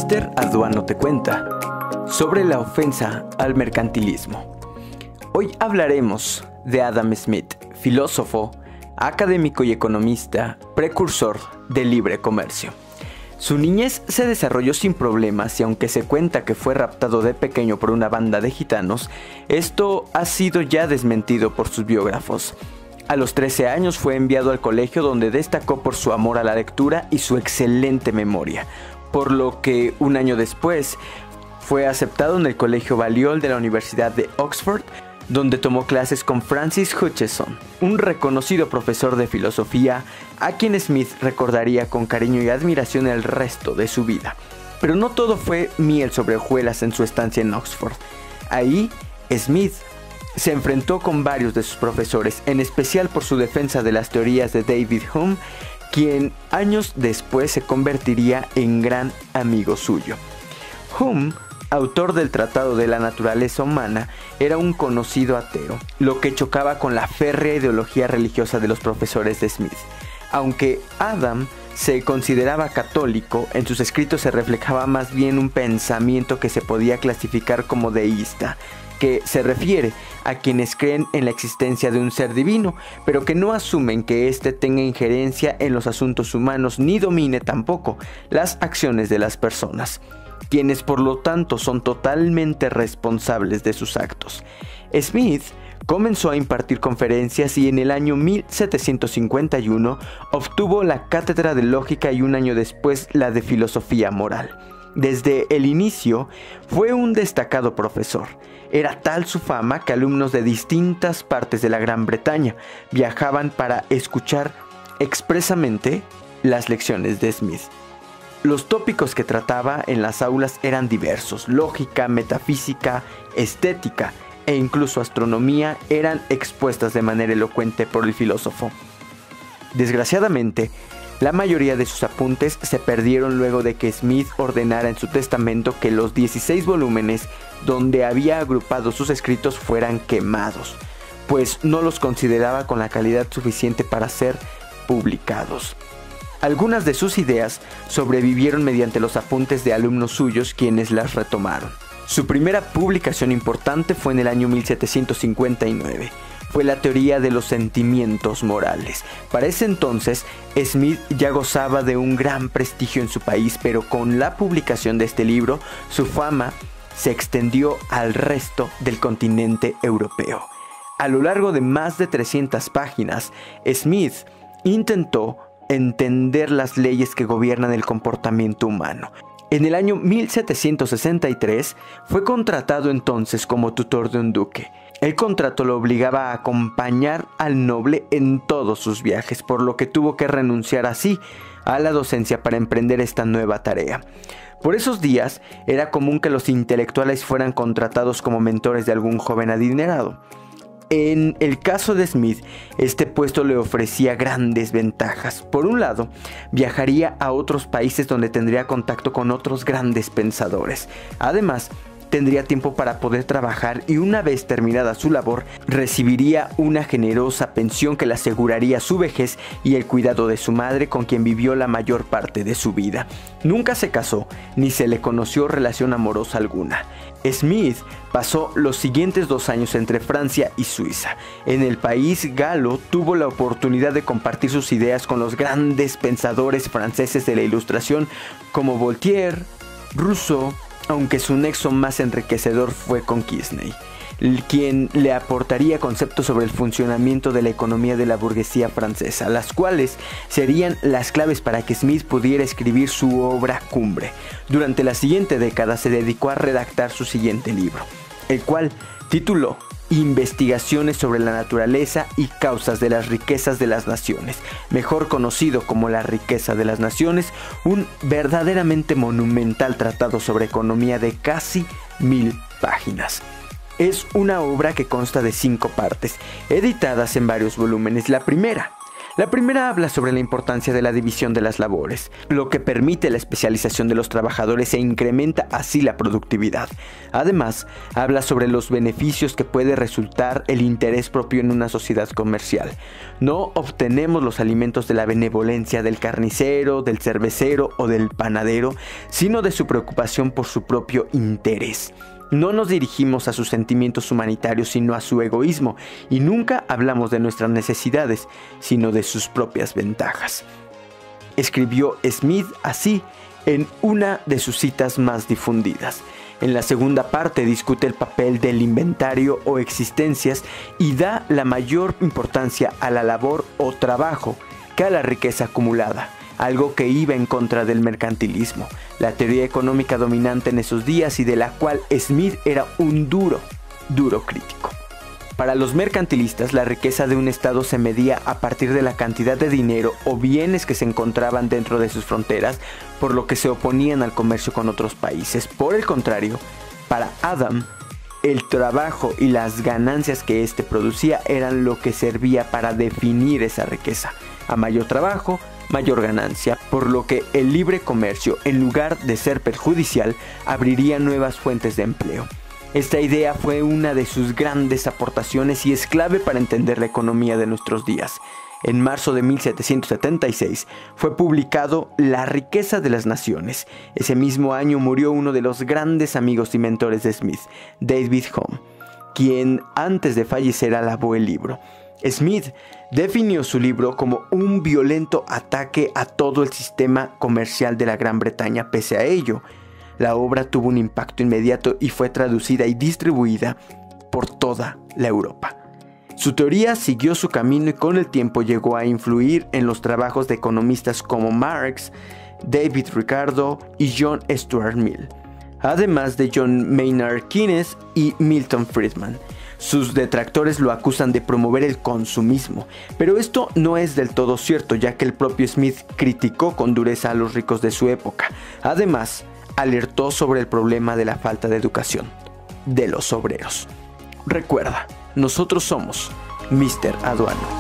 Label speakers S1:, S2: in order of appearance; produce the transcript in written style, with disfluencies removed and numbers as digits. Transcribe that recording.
S1: Mr. Aduano te cuenta sobre la ofensa al mercantilismo. Hoy hablaremos de Adam Smith, filósofo, académico y economista, precursor del libre comercio. Su niñez se desarrolló sin problemas y aunque se cuenta que fue raptado de pequeño por una banda de gitanos, esto ha sido ya desmentido por sus biógrafos. A los 13 años fue enviado al colegio donde destacó por su amor a la lectura y su excelente memoria, por lo que un año después fue aceptado en el Colegio Balliol de la Universidad de Oxford, donde tomó clases con Francis Hutcheson, un reconocido profesor de filosofía a quien Smith recordaría con cariño y admiración el resto de su vida. Pero no todo fue miel sobre hojuelas en su estancia en Oxford. Ahí, Smith se enfrentó con varios de sus profesores, en especial por su defensa de las teorías de David Hume, quien años después se convertiría en gran amigo suyo. Hume, autor del Tratado de la Naturaleza Humana, era un conocido ateo, lo que chocaba con la férrea ideología religiosa de los profesores de Smith. Aunque Adam se consideraba católico, en sus escritos se reflejaba más bien un pensamiento que se podía clasificar como deísta, que se refiere a quienes creen en la existencia de un ser divino, pero que no asumen que éste tenga injerencia en los asuntos humanos ni domine tampoco las acciones de las personas, quienes por lo tanto son totalmente responsables de sus actos. Smith comenzó a impartir conferencias y en el año 1751 obtuvo la cátedra de lógica y un año después la de filosofía moral. Desde el inicio fue un destacado profesor. Era tal su fama que alumnos de distintas partes de la Gran Bretaña viajaban para escuchar expresamente las lecciones de Smith. Los tópicos que trataba en las aulas eran diversos: lógica, metafísica, estética e incluso astronomía eran expuestas de manera elocuente por el filósofo. Desgraciadamente, la mayoría de sus apuntes se perdieron luego de que Smith ordenara en su testamento que los 16 volúmenes donde había agrupado sus escritos fueran quemados, pues no los consideraba con la calidad suficiente para ser publicados. Algunas de sus ideas sobrevivieron mediante los apuntes de alumnos suyos quienes las retomaron. Su primera publicación importante fue en el año 1759. Fue la teoría de los sentimientos morales. Para ese entonces, Smith ya gozaba de un gran prestigio en su país, pero con la publicación de este libro, su fama se extendió al resto del continente europeo. A lo largo de más de 300 páginas, Smith intentó entender las leyes que gobiernan el comportamiento humano. En el año 1763 fue contratado entonces como tutor de un duque. El contrato lo obligaba a acompañar al noble en todos sus viajes, por lo que tuvo que renunciar así a la docencia para emprender esta nueva tarea. Por esos días era común que los intelectuales fueran contratados como mentores de algún joven adinerado. En el caso de Smith, este puesto le ofrecía grandes ventajas. Por un lado, viajaría a otros países donde tendría contacto con otros grandes pensadores. Además, tendría tiempo para poder trabajar y una vez terminada su labor, recibiría una generosa pensión que le aseguraría su vejez y el cuidado de su madre, con quien vivió la mayor parte de su vida. Nunca se casó, ni se le conoció relación amorosa alguna. Smith pasó los siguientes 2 años entre Francia y Suiza. En el país galo tuvo la oportunidad de compartir sus ideas con los grandes pensadores franceses de la Ilustración como Voltaire, Rousseau, aunque su nexo más enriquecedor fue con Quesnay, quien le aportaría conceptos sobre el funcionamiento de la economía de la burguesía francesa, las cuales serían las claves para que Smith pudiera escribir su obra cumbre. Durante la siguiente década se dedicó a redactar su siguiente libro, el cual tituló Investigaciones sobre la naturaleza y causas de las riquezas de las naciones, mejor conocido como La riqueza de las naciones, un verdaderamente monumental tratado sobre economía de casi 1000 páginas. Es una obra que consta de 5 partes, editadas en varios volúmenes. La primera, La primera habla sobre la importancia de la división de las labores, lo que permite la especialización de los trabajadores e incrementa así la productividad. Además, habla sobre los beneficios que puede resultar el interés propio en una sociedad comercial. No obtenemos los alimentos de la benevolencia del carnicero, del cervecero o del panadero, sino de su preocupación por su propio interés. No nos dirigimos a sus sentimientos humanitarios, sino a su egoísmo, y nunca hablamos de nuestras necesidades, sino de sus propias ventajas. Escribió Smith así en una de sus citas más difundidas. En la segunda parte discute el papel del inventario o existencias y da la mayor importancia a la labor o trabajo que a la riqueza acumulada, algo que iba en contra del mercantilismo, la teoría económica dominante en esos días y de la cual Smith era un duro crítico. Para los mercantilistas, la riqueza de un estado se medía a partir de la cantidad de dinero o bienes que se encontraban dentro de sus fronteras, por lo que se oponían al comercio con otros países. Por el contrario, para Adam, el trabajo y las ganancias que éste producía eran lo que servía para definir esa riqueza. A mayor trabajo, mayor ganancia, por lo que el libre comercio, en lugar de ser perjudicial, abriría nuevas fuentes de empleo. Esta idea fue una de sus grandes aportaciones y es clave para entender la economía de nuestros días. En marzo de 1776 fue publicado La riqueza de las naciones. Ese mismo año murió uno de los grandes amigos y mentores de Smith, David Hume, quien antes de fallecer alabó el libro. Smith definió su libro como un violento ataque a todo el sistema comercial de la Gran Bretaña. Pese a ello, la obra tuvo un impacto inmediato y fue traducida y distribuida por toda la Europa. Su teoría siguió su camino y con el tiempo llegó a influir en los trabajos de economistas como Marx, David Ricardo y John Stuart Mill, además de John Maynard Keynes y Milton Friedman. Sus detractores lo acusan de promover el consumismo, pero esto no es del todo cierto, ya que el propio Smith criticó con dureza a los ricos de su época. Además, alertó sobre el problema de la falta de educación de los obreros. Recuerda, nosotros somos Mr. Aduano.